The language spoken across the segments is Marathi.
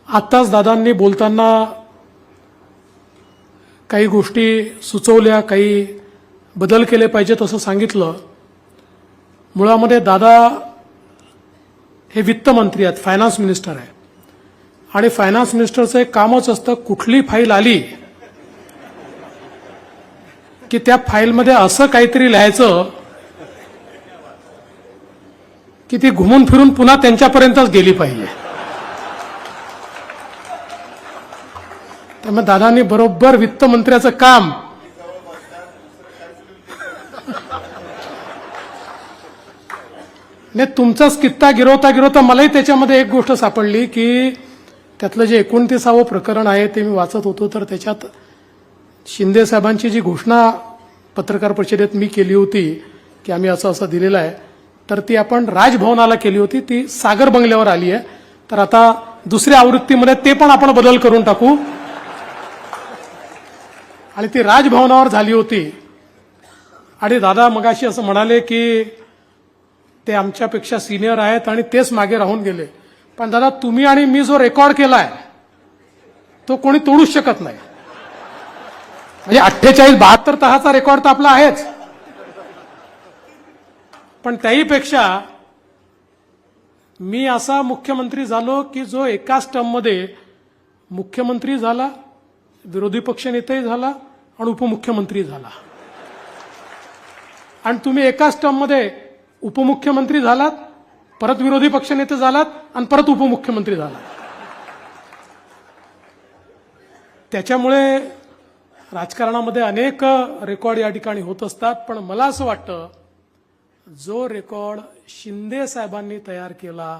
आत्ताच दादांनी बोलताना काही गोष्टी सुचवल्या, काही बदल केले पाहिजेत असं सांगितलं. मुळामध्ये दादा हे वित्तमंत्री आहेत, फायनान्स मिनिस्टर आहे. आणि फायनान्स मिनिस्टरचं एक कामच असतं, कुठली फाईल आली की त्या फाईलमध्ये असं काहीतरी लिहायचं की ती घुमून फिरून पुन्हा त्यांच्यापर्यंतच गेली पाहिजे. त्यामुळे दादांनी बरोबर वित्तमंत्र्याचं काम नाही, तुमचाच कित्ता गिरवता गिरवता मलाही त्याच्यामध्ये एक गोष्ट सापडली की त्यातलं जे 29वे प्रकरण आहे ते मी वाचत होतो, तर त्याच्यात शिंदे साहेबांची जी घोषणा पत्रकार परिषदेत मी केली होती की आम्ही असं असं दिलेलं आहे, तर ती आपण राजभवनाला केली होती, ती सागर बंगल्यावर आली आहे. तर आता दुसऱ्या आवृत्तीमध्ये ते पण आपण बदल करून टाकू. आणि ती राजभवनावर झाली होती. आणि दादा मगाशी असं म्हणाले की ते आमच्यापेक्षा सिनियर आहेत आणि तेच मागे राहून गेले. पण दादा, तुम्ही आणि मी जो रेकॉर्ड केलाय तो कोणी तोडूच शकत नाही. म्हणजे 48-72 तासाचा रेकॉर्ड तर आपला आहेच, पण त्याहीपेक्षा मी असा मुख्यमंत्री झालो की जो एकाच टर्ममध्ये मुख्यमंत्री झाला, विरोधी पक्षनेताही झाला आणि उपमुख्यमंत्री झाला. आणि तुम्ही एकाच टर्ममध्ये उपमुख्यमंत्री झालात, परत विरोधी पक्षनेते झालात आणि परत उपमुख्यमंत्री झालात. त्याच्यामुळे राजकारणामध्ये अनेक रेकॉर्ड या ठिकाणी होत असतात. पण मला असं वाटतं जो रेकॉर्ड शिंदे साहेबांनी तयार केला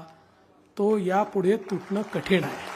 तो यापुढे तुटणं कठीण आहे.